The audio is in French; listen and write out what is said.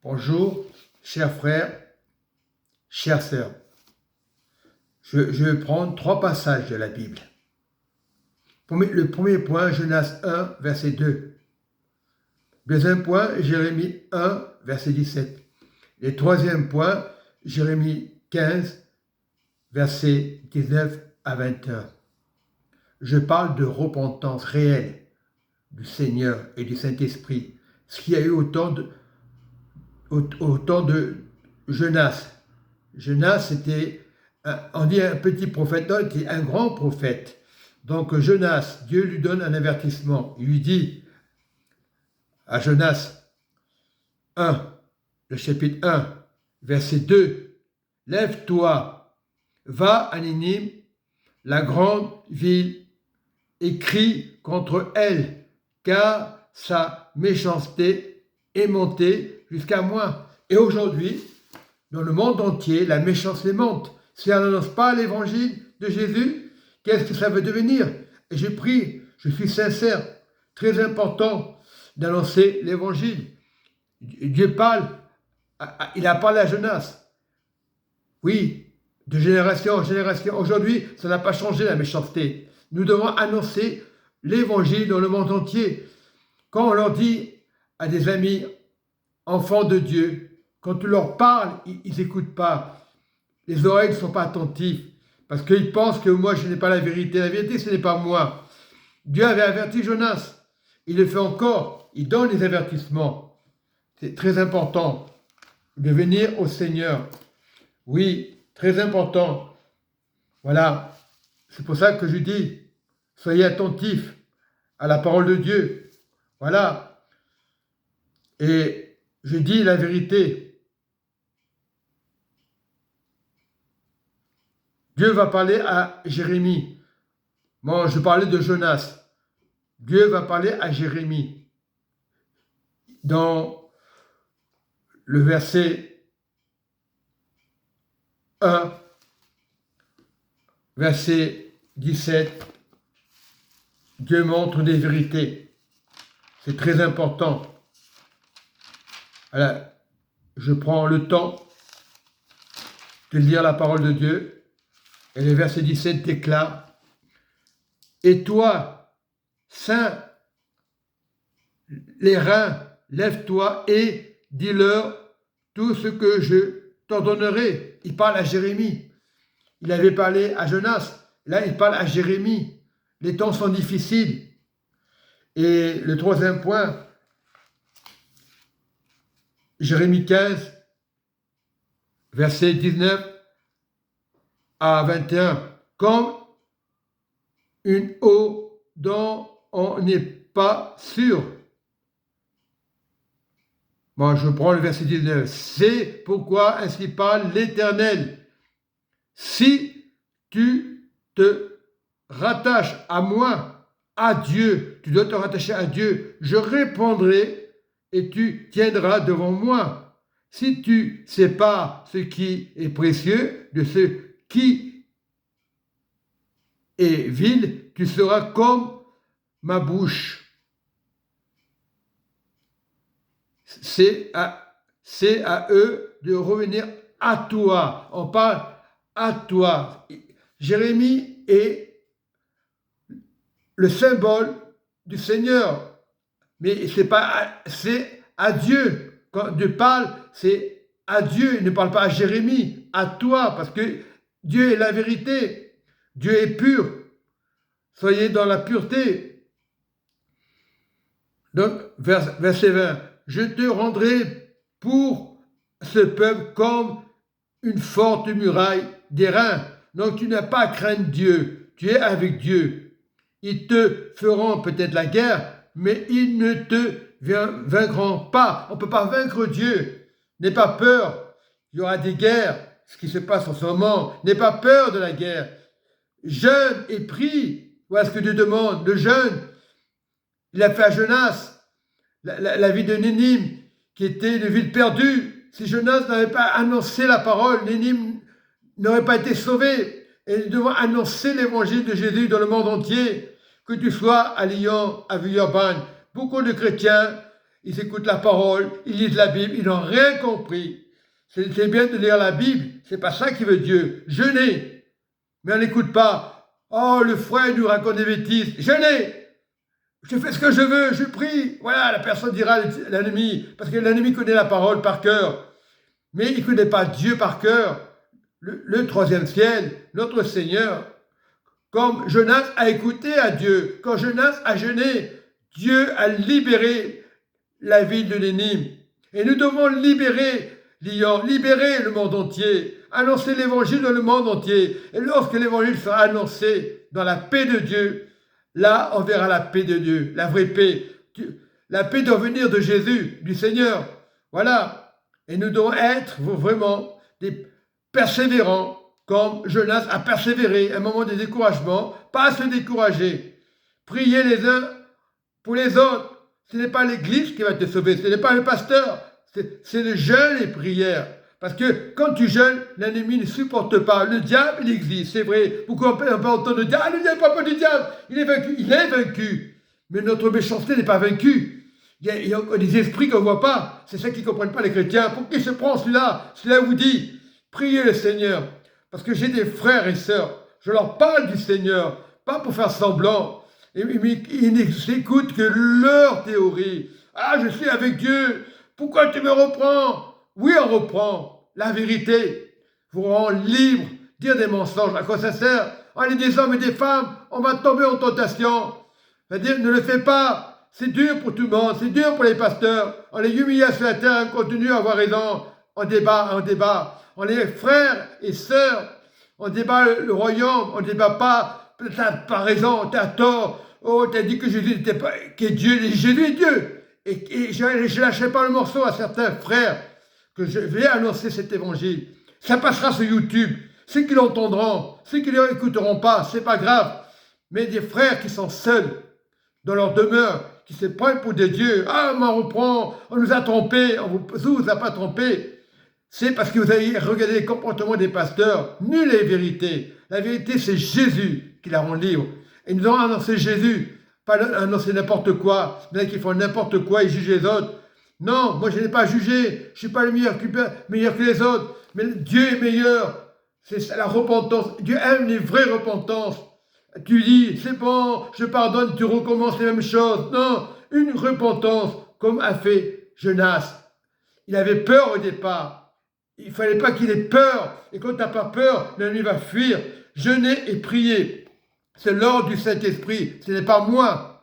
Bonjour, chers frères, chères sœurs. Je vais prendre 3 passages de la Bible. Le premier point, Jonas 1, verset 2. Deuxième point, Jérémie 1, verset 17. Et troisième point, Jérémie 15, verset 19 à 21. Je parle de repentance réelle du Seigneur et du Saint-Esprit, ce qu'il y a eu au temps de Jonas. Jonas, c'était, on dit un petit prophète, non, il était un grand prophète. Donc Jonas, Dieu lui donne un avertissement. Il lui dit à Jonas 1, le chapitre 1, verset 2, « Lève-toi, va à Ninive, la grande ville, et crie contre elle, car sa méchanceté est montée jusqu'à moi. » Et aujourd'hui, dans le monde entier, la méchanceté monte. Si on n'annonce pas l'évangile de Jésus, qu'est-ce que ça veut devenir? Et je prie, je suis sincère, très important d'annoncer l'évangile. Dieu parle, il a parlé à Jonas. Oui, de génération en génération. Aujourd'hui, ça n'a pas changé la méchanceté. Nous devons annoncer l'évangile dans le monde entier. Quand on leur dit à des amis, enfants de Dieu, quand tu leur parles, ils n'écoutent pas. Les oreilles ne sont pas attentives. Parce qu'ils pensent que moi, je n'ai pas la vérité. La vérité, ce n'est pas moi. Dieu avait averti Jonas. Il le fait encore. Il donne les avertissements. C'est très important de venir au Seigneur. Oui, très important. Voilà. C'est pour ça que je dis, soyez attentifs à la parole de Dieu. Voilà. Et je dis la vérité. Dieu va parler à Jérémie. Moi, je parlais de Jonas. Dieu va parler à Jérémie. Dans le verset 1, verset 17, Dieu montre des vérités. C'est très important. Alors, je prends le temps de lire la parole de Dieu. Et le verset 17 déclare, « Et toi, saint, les reins, lève-toi et dis-leur tout ce que je t'ordonnerai. » Il parle à Jérémie. Il avait parlé à Jonas. Là, il parle à Jérémie. Les temps sont difficiles. Et le troisième point, Jérémie 15, verset 19 à 21. Comme une eau dont on n'est pas sûr. Bon, je prends le verset 19. C'est pourquoi ainsi parle l'Éternel. Si tu te rattaches à moi, à Dieu, tu dois te rattacher à Dieu, je répondrai et tu tiendras devant moi. Si tu sépares ce qui est précieux de ce qui est vil, tu seras comme ma bouche. C'est à eux de revenir à toi. On parle à toi. Jérémie est le symbole du Seigneur. Mais c'est à Dieu. Quand Dieu parle, c'est à Dieu. Il ne parle pas à Jérémie, à toi, parce que Dieu est la vérité. Dieu est pur. Soyez dans la pureté. Donc, verset 20. Je te rendrai pour ce peuple comme une forte muraille d'airain. Donc, tu n'as pas à craindre Dieu. Tu es avec Dieu. Ils te feront peut-être la guerre, mais ils ne te vaincront pas. On ne peut pas vaincre Dieu. N'aie pas peur. Il y aura des guerres. Ce qui se passe en ce moment. N'aie pas peur de la guerre. Jeûne et prie. Voilà ce que Dieu demande. Le jeûne, il a fait à Jonas. La ville de Ninive, qui était une ville perdue. Si Jonas n'avait pas annoncé la parole, Ninive n'aurait pas été sauvé. Et nous devons annoncer l'évangile de Jésus dans le monde entier. Que tu sois à Lyon, à Villeurbanne, beaucoup de chrétiens, ils écoutent la parole, ils lisent la Bible, ils n'ont rien compris. C'est bien de lire la Bible, c'est pas ça qui veut Dieu. Jeûner, mais on n'écoute pas. Oh, le frère nous raconte des bêtises. Jeûner, je fais ce que je veux, je prie. Voilà, la personne dira l'ennemi, parce que l'ennemi connaît la parole par cœur. Mais il ne connaît pas Dieu par cœur. Le troisième ciel, notre Seigneur, comme Jonas a écouté à Dieu, quand Jonas a jeûné, Dieu a libéré la ville de Nénive. Et nous devons libérer Lyon, libérer le monde entier, annoncer l'évangile dans le monde entier. Et lorsque l'évangile sera annoncé dans la paix de Dieu, là on verra la paix de Dieu, la vraie paix. La paix doit venir de Jésus, du Seigneur. Voilà. Et nous devons être vraiment des persévérants, comme Jonas a persévéré à un moment de découragement, pas se décourager. Priez les uns pour les autres. Ce n'est pas l'Église qui va te sauver, ce n'est pas le pasteur, c'est le jeûne et prière. Parce que quand tu jeûnes, l'ennemi ne supporte pas. Le diable, il existe, c'est vrai. Pourquoi on peut entendre le diable? Ah, le diable, pas du diable. Il est vaincu. Mais notre méchanceté n'est pas vaincue. Il y a des esprits qu'on ne voit pas. C'est ça qu'ils ne comprennent pas, les chrétiens. Pour qui se prend celui-là? Celui-là vous dit, priez le Seigneur. Parce que j'ai des frères et sœurs. Je leur parle du Seigneur, pas pour faire semblant. Ils n'écoutent que leur théorie. Ah, je suis avec Dieu. Pourquoi tu me reprends? Oui, on reprend. La vérité vous rend libre. Dire des mensonges, à quoi ça sert? On est des hommes et des femmes, on va tomber en tentation. C'est-à-dire, ne le fais pas. C'est dur pour tout le monde, c'est dur pour les pasteurs. On les humilie sur la terre, on continue à avoir raison. On débat. On est frères et sœurs. On débat le royaume, on ne débat pas. T'as pas raison, t'as tort. Oh, t'as dit que Jésus n'était pas, que Dieu, Jésus est Dieu. Et je ne lâcherai pas le morceau à certains frères que je vais annoncer cet évangile. Ça passera sur YouTube. Ceux qui l'entendront, ceux qui ne l'écouteront pas, c'est pas grave. Mais des frères qui sont seuls dans leur demeure, qui se prennent pour des dieux. Ah, on reprend, on nous a trompés, on vous a pas trompés. C'est parce que vous avez regardé les comportements des pasteurs. Nulle est vérité. La vérité, c'est Jésus qui la rend libre. Et nous avons annoncé Jésus, pas annoncer n'importe quoi. Il y en a qui font n'importe quoi, ils jugent les autres. Non, moi je n'ai pas jugé, je ne suis pas le meilleur que les autres, mais Dieu est meilleur. C'est la repentance. Dieu aime les vraies repentances. Tu dis, c'est bon, je pardonne, tu recommences les mêmes choses. Non, une repentance, comme a fait Jonas. Il avait peur au départ. Il ne fallait pas qu'il ait peur. Et quand tu n'as pas peur, l'ennemi va fuir. Jeûner et prier. C'est l'ordre du Saint-Esprit, ce n'est pas moi.